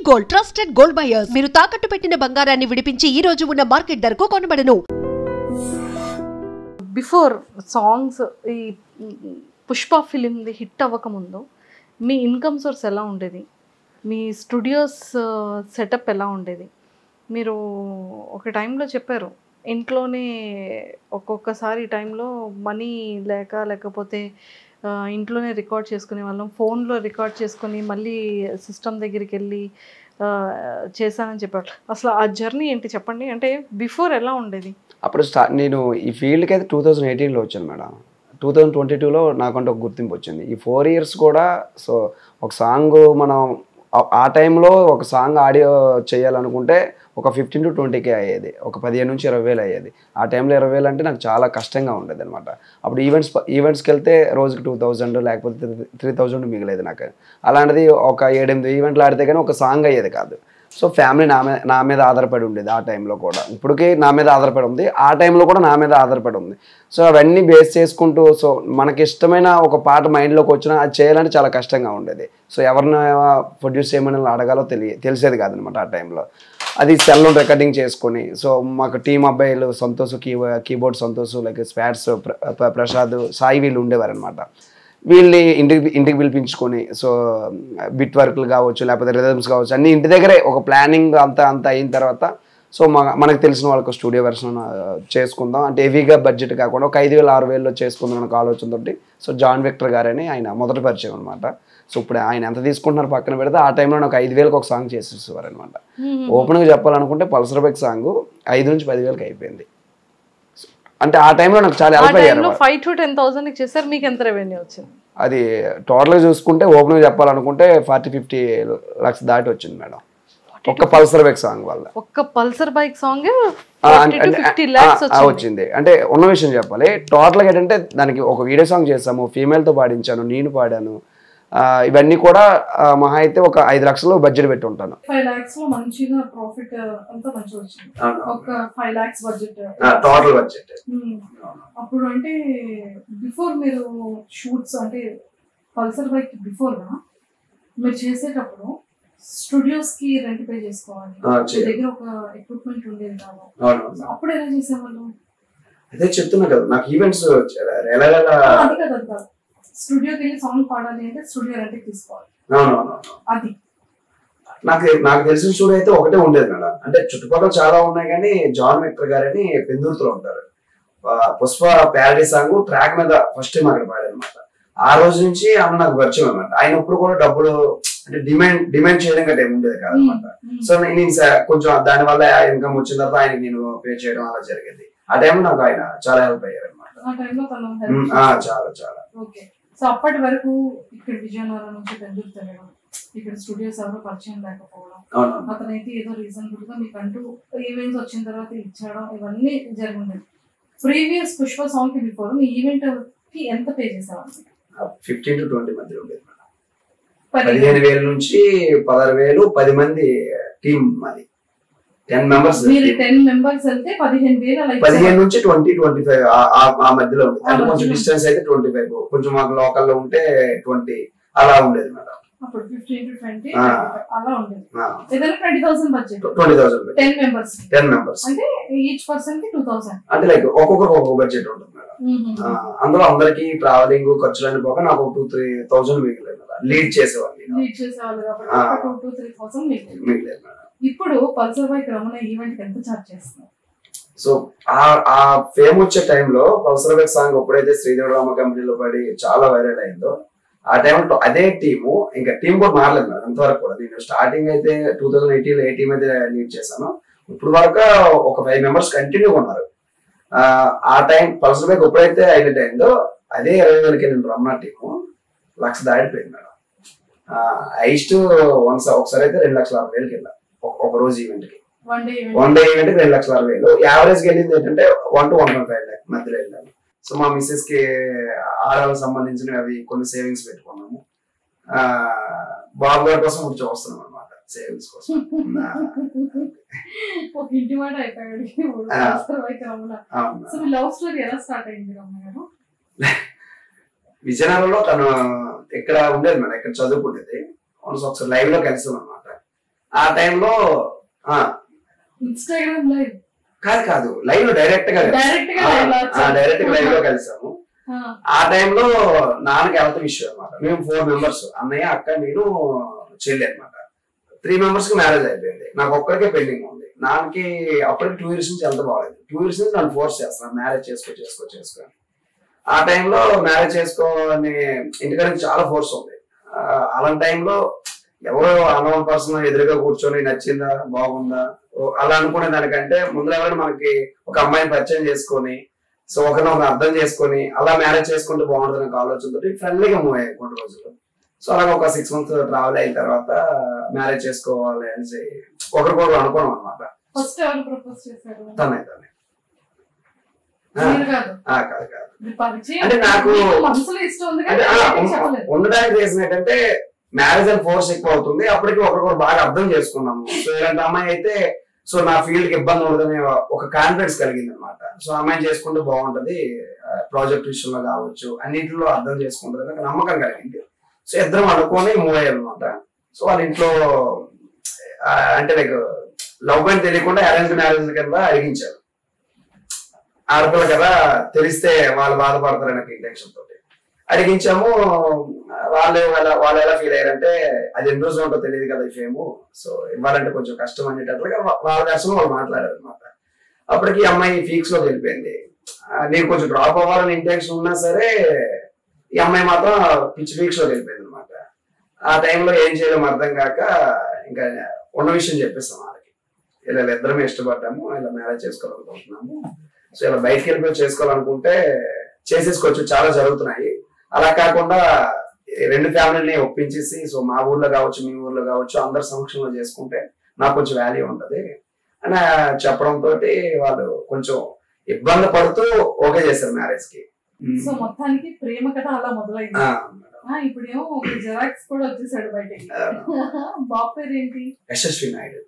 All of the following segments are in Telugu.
Gold trusted gold buyers. మీరు తాకట్టు పెట్టిన బంగారాన్ని విడిపించి ఈ రోజు ఉన్న మార్కెట్ ధరకు కొనబడను. బిఫోర్ సాంగ్స్ ఈ పుష్ప ఫిలింది హిట్ అవ్వకముందు మీ ఇన్కమ్ సోర్స్ ఎలా ఉండేది? మీ స్టూడియోస్ సెటప్ ఎలా ఉండేది? మీరు ఒక టైంలో చెప్పారు ఇంట్లోనే ఒక్కొక్కసారి టైంలో మనీ లేకపోతే ఇంట్లోనే రికార్డ్ చేసుకునే వాళ్ళం, ఫోన్లో రికార్డ్ చేసుకొని మళ్ళీ సిస్టమ్ దగ్గరికి వెళ్ళి చేశానని చెప్పారు. అసలు ఆ జర్నీ ఏంటి చెప్పండి. అంటే బిఫోర్ ఎలా ఉండేది? అప్పుడు నేను ఈ ఫీల్డ్కి అయితే 2018లో వచ్చాను మేడం. 2022లో నాకంటే ఒక గుర్తింపు వచ్చింది. ఈ 4 years కూడా సో ఒక సాంగ్ మనం ఆ టైంలో ఒక సాంగ్ ఆడియో చేయాలనుకుంటే ఒక 15 to 20K అయ్యేది, ఒక 15 నుంచి 20,000 అయ్యేది. ఆ టైంలో 20,000 అంటే నాకు చాలా కష్టంగా ఉండేది అనమాట. అప్పుడు ఈవెంట్స్కి వెళ్తే రోజుకి 2,000 లేకపోతే 3,000 మిగిలేదు నాకు. అలాంటిది ఒక 7-8 ఈవెంట్లు ఆడితే కానీ ఒక సాంగ్ అయ్యేది కాదు. సో ఫ్యామిలీ నా మీద ఆధారపడి ఉండేది ఆ టైంలో కూడా. ఇప్పటికీ నా మీద ఆధారపడి ఉంది, ఆ టైంలో కూడా నా మీద ఆధారపడి ఉంది. సో అవన్నీ బేస్ చేసుకుంటూ సో మనకి ఇష్టమైన ఒక పాట మైండ్లోకి వచ్చినా అది చేయాలంటే చాలా కష్టంగా ఉండేది. సో ఎవరిని ప్రొడ్యూస్ చేయమని అడగాలో తెలిసేది కాదనమాట ఆ టైంలో. అది సెల్లో రికార్డింగ్ చేసుకొని సో మాకు టీం అబ్బాయిలు Santosh keyboard Santosh like spots Prasad Sai వీళ్ళు ఉండేవారు అనమాట. వీళ్ళని ఇంటికి పిలిపించుకొని సో బిట్ వర్క్లు కావచ్చు లేకపోతే రిథమ్స్ కావచ్చు అన్నీ ఇంటి దగ్గరే ఒక ప్లానింగ్ అంతా అయిన తర్వాత సో మనకు తెలిసిన వాళ్ళకి స్టూడియో వెర్షన్ చేసుకుందాం అంటే హెవీగా బడ్జెట్ కాకుండా ఒక 5,000-6,000లో చేసుకుందాం అనే ఆలోచనతోటి సో జాన్ విక్టర్ గారని ఆయన మొదటి పరిచయం అనమాట. సో ఇప్పుడు ఆయన ఎంత తీసుకుంటున్నారు పక్కన పెడితే ఆ టైంలో నాకు 5,000కి ఒక సాంగ్ చేసేసేవారు అనమాట. ఓపెన్గా చెప్పాలనుకుంటే పల్సర్ బైక్ సాంగ్ 5 నుంచి 10,000కి అయిపోయింది. అంటే ఆ టైంలో నాకు చాలా హెల్ప్ అయ్యారు. 5 to 10,000 చేశారు. మీకు ఎంత రెవెన్యూ వచ్చింది? అది టోటల్గా చూసుకుంటే ఓపెన్గా చెప్పాలనుకుంటే 40-50 lakhs దాటి వచ్చింది మేడం ఒక్క పల్సర్ బైక్ సాంగ్ వల్ల. ఒక్క పల్సర్ బైక్ సాంగ్ వచ్చింది. అంటే ఉన్న విషయం చెప్పాలి, టోటల్గా ఏంటంటే దానికి ఒక వీడియో సాంగ్ చేసాము, ఫీమేల్తో పాడించాను, నేను పాడాను, ఇవన్నీ కూడా మహా అయితే ఒక 5 లక్షలు బడ్జెట్ పెట్టి ఉంటాను. 5 lakhs లో మంచిగా ప్రాఫిట్ అంతా మంచిగా వచ్చింది. ఒక 5 lakhs బడ్జెట్ టోటల్ బడ్జెట్. అప్పుడు అంటే బిఫోర్ మీరు షూట్స్ అంటే పల్సర్ బైక్ బిఫోర్ మీరు చేసేటప్పుడు స్టూడియోస్ కి రెంట్ పే చేసుకోవాలి, దగ్గర ఒక ఎక్విప్మెంట్ ఉండేది కాదు. అప్పుడు ఎలా చేసేవాళ్ళు? అదే చెప్తున్నా కదా, నాకు ఈవెంట్స్ స్టూడియోకి వెళ్ళి సాంగ్ పాడాలి అంటే స్టూడియో రెంట్కి తీసుకోవాలి. అది నాకు తెలిసిన స్టూడియో అయితే ఒకటే ఉండేది మేడం. అంటే చుట్టుపక్కల చాలా ఉన్నాయి కానీ జాన్ విక్టర్ గారని పెందుర్తిలో ఉంటారు. పుష్ప ప్యారడీ సాంగ్ ట్రాక్ మీద ఫస్ట్ టైం అక్కడ పాడారు అనమాట. ఆ రోజు నుంచి అన్న నాకు పరిచయం అనమాట. ఆయన ఇప్పుడు కూడా డబ్బులు అంటే డిమాండ్ చేయడం గట్రా ఏమి ఉండేది కాదనమాట. సో నేను కొంచెం దాని వల్ల ఇన్కమ్ వచ్చిన తర్వాత ఆయనకి నేను పే చేయడం అలా జరిగింది. ఆ టైంలో నాకు ఆయన చాలా హెల్ప్ అయ్యారు అనమాట. చాలా చాలా. సో అప్పటి వరకు ఇక్కడ విజయనగరం నుంచి పెందుర్తి వెళ్ళడం, ఇక్కడ స్టూడియోస్ ఎవరో పరిచయం లేకపోవడం, అతనైతే ఏదో రీజనబుల్ గా మీకంటూ ఈవెంట్స్ వచ్చిన తర్వాత ఇచ్చడం, ఇవన్నీ జరిగింది. ప్రీవియస్ పుష్ప సాంగ్ కి బిఫోర్ మీ ఈవెంట్ కి ఎంత పే చేసేవాళ్ళు? 15 to 20 మధ్య ఉండేది మేడం. 15,000 నుంచి 16,000. 10 మంది టీమ్ మాది, 10 members. మీరు 10 members వెళ్తే 15,000 15 నుంచి 20-25 ఆ మధ్యలో ఉంది. అంటే కొంచెం డిస్టెన్స్ అయితే 25, కొంచెం మాకు లోకల్లో ఉంటే 20 అలా ఉండేది మేడం. అప్పుడు 15 to 20 అలా ఉండేది. ఏదైనా 20,000 బడ్జెట్. 20,000 10 members అంటే ఈచ్ పర్సన్ కి 2,000. అంటే లైక్ ఒక్కొక్కరికి ఒక్కొక్క బడ్జెట్ ఉంటుంది మేడం. అందులో అందరికి ట్రావెలింగ్ ఖర్చులన్నీ పోక నాకు 2-3,000 మిగిలేదు మేడం. లీడ్ చేసేవాళ్ళు కాబట్టి 2-3,000 మిగిలేదు మేడం. ఇప్పుడు పల్సర్ బైక్ రమణ ఈవెంట్ ఎంత చార్జ్ చేస్తున్నారు? సో ఆ ఫేమ్ వచ్చే టైంలో పల్సర్ బైక్ సాంగ్ ఎప్పుడైతే శ్రీదేవి రామ కంపెనీలో పడి చాలా వైరల్ అయిందో ఆ టైంలో అదే టీము ఇంకా టీం కూడా మారలేదు మేడం. అంతవరకు కూడా నేను స్టార్టింగ్ అయితే 2018లో ఏ టీం అయితే లీడ్ చేశాను, ఇప్పుడు వరకు ఒక 5 members కంటిన్యూ ఉన్నారు. ఆ టైం పల్సర్ బైక్ ఎప్పుడైతే హైలైట్ అయిందో అదే 20,000కి వెళ్ళిన రమణ టీము 1,00,000 దాటిపోయింది మేడం. హైస్ట్ ఒకసారి అయితే 2,60,000కి వెళ్ళాం ఒక రోజు ఈవెంట్ కి. వన్ డే ఈవెంట్ కి 2,60,000. యావరేజ్ కి వెళ్ళింది ఏంటంటే 1 to 1.5 lakh మధ్యలో వెళ్ళాను. సో మా మిస్సెస్ కి ఆడవాళ్ళకి సంబంధించినవి అవి కొన్ని సేవింగ్స్ పెట్టుకున్నాము. బాబు గారి కోసం కూర్చో వస్తున్నాం అనమాట సేవింగ్స్ కోసం. విజయనగరంలో తను ఇక్కడ ఉండేది మేడం, ఇక్కడ చదువుకునేది. ఒకసారి లైవ్ లో కలిసాం అనమాట. ఆ టైంలో ఇన్స్టాగ్రామ్ లైవ్ కాదు లైవ్ లో డైరెక్ట్ గా లైవ్ లో కలిసాము. ఆ టైంలో నాన్నకి హెల్త్ ఇష్యూ అనమాట. మేము 4 మెంబర్స్, అన్నయ్య, అక్క, నేను, చెల్లి అనమాట. 3 మెంబర్స్ కి మ్యారేజ్ అయిపోయింది. నాకు ఒక్కరికే పెండింగ్ ఉంది. నాన్నకి అప్పటికి 2 years నుంచి హెల్త్ బాగాలేదు. 2 years నుంచి నన్ను ఫోర్స్ చేస్తున్నాను మ్యారేజ్ చేసుకో. ఆ టైంలో మ్యారేజ్ చేసుకోని ఇంటికాడ నుంచి చాలా ఫోర్స్ ఉంది. అలాంటి టైంలో ఎవరో అన్నోన్ పర్సన్ ఎదురుగా కూర్చొని నచ్చిందా బాగుందా అలా అనుకునే దానికంటే ముందు ఎవరైనా మనకి ఒక అమ్మాయిని పరిచయం చేసుకొని సో ఒకరిని అర్థం చేసుకొని అలా మ్యారేజ్ చేసుకుంటూ బాగుంటుంది అనే ఆలోచనతో ఫ్రెండ్లీగా మూవ్ అయ్యాయి కొన్ని రోజులు. సో అలాగే ఒక 6 months ట్రావెల్ అయిన తర్వాత మ్యారేజ్ చేసుకోవాలి అని ఒకరికొకరు అనుకోవడం అనమాట. తనే అంటే నాకు ఉండడానికి రీజన్ ఏంటంటే మ్యారేజ్ అని ఫోర్స్ ఎక్కువ అవుతుంది. అప్పటికి ఒకరికొకరు బాగా అర్థం చేసుకున్నాము. సో ఇలాంటి అమ్మాయి అయితే సో నా ఫీల్డ్ కి ఇబ్బంది ఉండదనే ఒక కాన్ఫిడెన్స్ కలిగింది అనమాట. సో అమ్మాయిని చేసుకుంటే బాగుంటది, ప్రాజెక్ట్ విషయంలో కావచ్చు అన్నింటిలో అర్థం చేసుకుంటది నాకు నమ్మకం కలిగింది. సో ఇద్దరం అనుకొని మూవ్ అయ్యారు అనమాట. సో వాళ్ళ ఇంట్లో అంటే లైక్ లవ్ అని తెలియకుండా అరేంజ్ మ్యారేజ్ కింద అడిగించారు. ఆడపిల్ల కదా తెలిస్తే వాళ్ళు బాధపడతారనే ఇంటెన్షన్ తోటి అడిగించాము. వాళ్ళు ఎలా ఫీల్ అయ్యారంటే అది ఎన్ని రోజులు ఉంటో తెలియదు కదా ఈ ఫేము, సో ఇవ్వాలంటే కొంచెం కష్టం అనేటట్లుగా వాళ్ళ దర్శనం వాళ్ళు మాట్లాడారు అనమాట. అప్పటికి అమ్మాయి ఫీక్స్ లోకి వెళ్ళిపోయింది. నేను కొంచెం డ్రాప్ అవ్వాలని ఇంటెన్షన్ ఉన్నా సరే ఈ అమ్మాయి మాత్రం పిచ్చి ఫీక్స్ లోకి వెళ్ళిపోయింది అనమాట. ఆ టైంలో ఏం చేయడం అర్థం కాక ఇంకా ఉన్న విషయం చెప్పేస్తాం వాళ్ళకి, ఇలా ఇద్దరమే ఇష్టపడ్డాము, ఇలా మ్యారేజ్ చేసుకోవాలనుకుంటున్నాము, సో ఇలా బయటకి వెళ్ళిపోయి చేసుకోవాలనుకుంటే చేసేసుకోవచ్చు, చాలా జరుగుతున్నాయి. అలా కాకుండా 2 ఫ్యామిలీని ఒప్పించేసి సో మా ఊర్లో కావచ్చు మీ ఊర్లో కావచ్చు అందరి సమక్షంలో చేసుకుంటే నాకు కొంచెం వాల్యూ ఉంటది అని చెప్పడంతో వాళ్ళు కొంచెం ఇబ్బంది పడుతూ ఓకే చేశారు మ్యారేజ్ కి. సో మొత్తానికి ప్రేమ కథ అలా మొదలైంది. ఇప్పుడు ఏమో ఒక జెరాక్స్ కూడా వచ్చేసాడు బయటకి. బాబు పేరు ఏంటి? Yashasvi Naidu.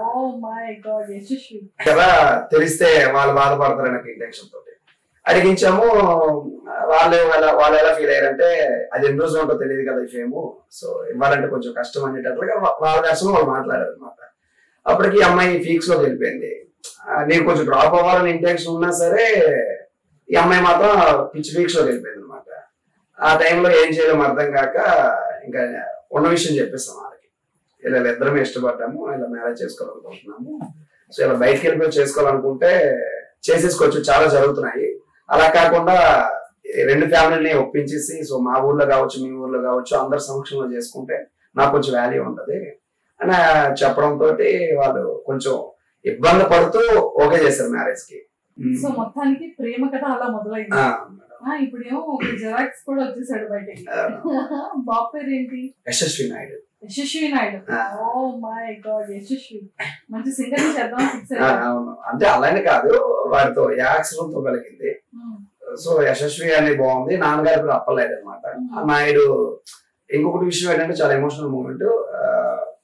Oh my god, Yashasvi కదా తెలిస్తే వాళ్ళు బాధపడతారనే ఇంటెన్షన్ తోటి అడిగించాము. వాళ్ళు ఎలా ఫీల్ అయ్యారంటే అది ఎన్ని రోజులు ఉంటో తెలియదు కదా ఈ ఫేము, సో ఇవ్వాలంటే కొంచెం కష్టం అనేటట్లుగా వాళ్ళ దర్శనం వాళ్ళు మాట్లాడారు అనమాట. అప్పటికి అమ్మాయి ఫీక్స్ లోకి వెళ్ళిపోయింది. నేను కొంచెం డ్రాప్ అవ్వాలని ఇంటెన్షన్ ఉన్నా సరే ఈ అమ్మాయి మాత్రం పిచ్చి ఫీక్స్ లోకి వెళ్ళిపోయింది అనమాట. ఆ టైంలో ఏం చేయడం అర్థం కాక ఇంకా ఉన్న విషయం చెప్పేస్తాం వాళ్ళకి, ఇలా ఇద్దరమే ఇష్టపడ్డాము, ఇలా మ్యారేజ్ చేసుకోవాలనుకుంటున్నాము, సో ఇలా బయటకి వెళ్ళిపోయి చేసుకోవాలనుకుంటే చేసేసుకోవచ్చు, చాలా జరుగుతున్నాయి. అలా కాకుండా 2 ఫ్యామిలీని ఒప్పించేసి సో మా ఊర్లో కావచ్చు మీ ఊర్లో కావచ్చు అందరి సమక్షంలో చేసుకుంటే నాకు కొంచెం వాల్యూ ఉంటది అని చెప్పడంతో వాళ్ళు కొంచెం ఇబ్బంది పడుతూ ఓకే చేశారు మ్యారేజ్ కి. సో మొత్తానికి ప్రేమ కథ అలా మొదలైంది. ఇప్పుడు ఏమో ఒక జెరాక్స్ కూడా వచ్చేసాడు బయటకి. బాబు పేరు ఏంటి? Yashasvi Naidu. Oh my god, Yashasvi మంచి సింగర్ చేద్దాం ఫిక్స్ అయ్యారు. అవును, అంటే అలానే కాదు, వాడితో యాక్సిడెంట్ తో కలిగింది. సో యశస్వి అనేది బాగుంది. నాన్నగారి పేరు అప్పలనాయుడు అనమాట. నాయుడు ఇంకొకటి విషయం ఏంటంటే చాలా ఎమోషనల్ మూమెంట్,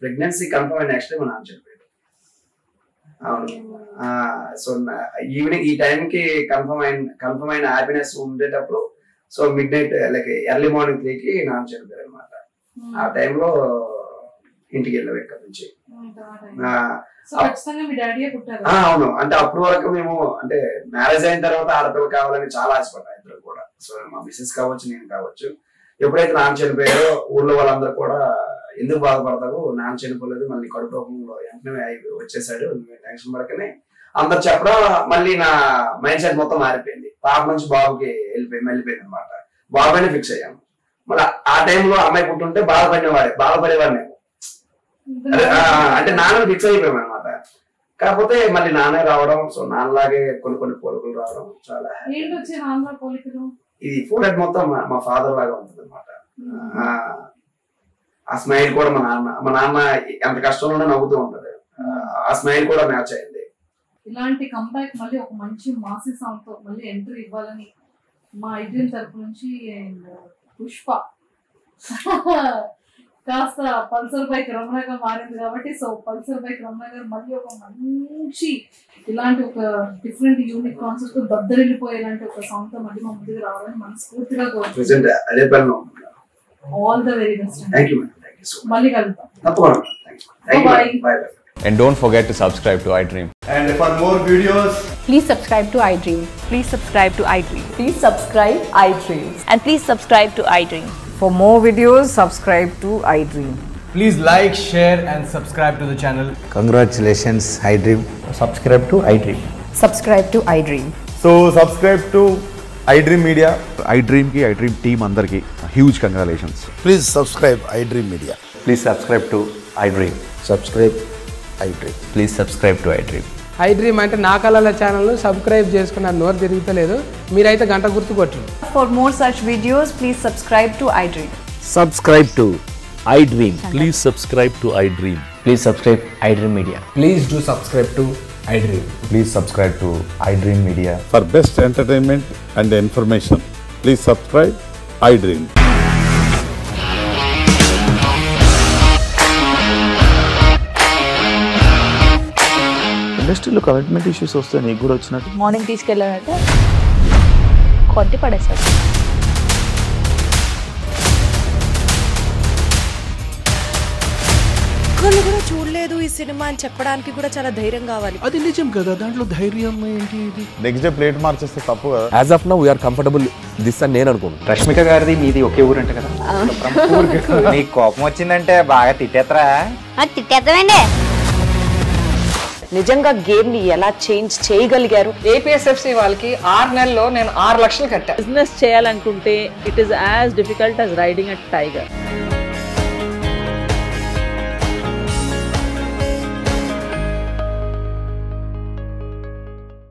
ప్రెగ్నెన్సీ కన్ఫర్మ్ అయిన నెక్స్ట్ డే మా నాన్న చనిపోయాడు. అవును, సో ఈవినింగ్ ఈ టైం కి కన్ఫర్మ్ అయిన హ్యాపీనెస్ ఉండేటప్పుడు so mid night like early morning 3కి నాన్న చనిపోయారు అనమాట. ఆ టైంలో ఇంటికి వెళ్ళాం ఇక్కడ నుంచి. అవును, అంటే అప్పటి వరకు మేము అంటే మ్యారేజ్ అయిన తర్వాత ఆడపిల్ల కావాలని చాలా ఆశపడ్డాం ఇద్దరు కూడా. సో మా మిస్సెస్ కావచ్చు నేను కావచ్చు. ఎప్పుడైతే నాన్న చనిపోయారో ఊర్లో వాళ్ళందరూ కూడా ఎందుకు బాధపడతావు, నాన్న చనిపోలేదు, మళ్ళీ కడుపు రూపంలో వెంటనే వచ్చేసాడు, టెన్షన్ పడకనే అందరు చెప్పడం మళ్ళీ నా మైండ్ సెట్ మొత్తం మారిపోయింది. పాప నుంచి బాబుకి వెళ్ళిపోయింది అనమాట. బాబునే ఫిక్స్ అయ్యాము. మళ్ళీ ఆ టైంలో అమ్మాయి పుట్టుంటే బాధపడేవాడు నేను, అంటే నాన్న ఫిక్స్ అయిపోయాం అనమాట. కాకపోతే మళ్ళీ నాన్నే రావడం, సో నాన్నలాగే కొన్ని పోలికలు రావడం చాలా ఇది ఫోటో మొత్తం మా ఫాదర్ లాగా ఉంటుంది అనమాట. ఆ స్మైల్ కూడా మా నాన్న ఎంత కష్టంలోనే నవ్వుతూ ఉంటది. ఆ స్మైల్ కూడా మ్యాచ్ అయింది. ఇలాంటి కంబ్యాక్ మళ్ళీ ఒక మంచి మాసి సాంగ్ తో మళ్ళీ ఎంట్రీ ఇవ్వాలని మా ఇద్దరి తరపు నుంచి పుష్ప కాస్త పల్సర్ బైక్ రమణగా మారింది కాబట్టి, సో పల్సర్ బైక్ రమణ గారు మళ్ళీ ఒక మంచి ఇలాంటి ఒక డిఫరెంట్ యూనిక్ కాన్సెప్ట్ తో దద్దరిల్లిపోయేలాంటి ఒక సాంగ్ తో మళ్ళీ మా ముందుకు రావాలని మనస్ఫూర్తిగా కోరుకుంటున్నాను. All the very best. Thank you. మళ్ళీ కలుద్దాం. తప్పకుండా. Bye. And don't forget to subscribe to iDream. And for more videos, Please subscribe to iDream. Please subscribe to iDream. Please subscribe iDream. And please subscribe to iDream. For more videos, subscribe to iDream. please like, share and subscribe to the channel. Congratulations, iDream. Subscribe to iDream. Subscribe to iDream. So subscribe to iDream Media. iDream ki iDream team andarki huge congratulations. Please subscribe iDream Media. Please subscribe to iDream. Subscribe iDream. Please subscribe to iDream. iDream అంటే నా కళల ఛానల్ను సబ్స్క్రైబ్ చేసుకున్న నోరు తిరుగుతలేదు మీరైతే గంట గుర్తు కొట్టండి. For more such videos, please subscribe to iDream. Subscribe to iDream. Please subscribe to iDream. Please subscribe iDream Media. Please do subscribe to iDream. Please subscribe to iDream Media. For best entertainment and information, please subscribe iDream. ఇండస్ట్రీలో కమిట్మెంట్ ఇష్యూస్ వస్తే నీకు కూడా వచ్చినట్టు మార్నింగ్ తీసుకెళ్ళారంటే కొట్టి పడేశారు. ఒక్కళ్ళు కూడా చూడలేదు ఈ సినిమా అని చెప్పడానికి కూడా చాలా ధైర్యం కావాలి. అది నిజం కదా, దాంట్లో ధైర్యం ఏంటి? ఇది నెక్స్ట్ డే ప్లేట్ మార్చేస్తే తప్పు కదా. As of now, we are comfortable this అని నేను అనుకుంటున్నాను. రష్మిక గారిది మీది ఒకే ఊరంట కదా. నీకు కోపం వచ్చిందంటే బాగా తిట్టేత్తరా? తిట్టేద్దామండి. నిజంగా గేమ్ ని ఎలా చేంజ్ చేయగలిగారు? APSFC వాళ్ళకి 6 నెలల్లో నేను 6 లక్షలు కట్టా. బిజినెస్ చేయాలనుకుంటే it is as difficult as riding a tiger.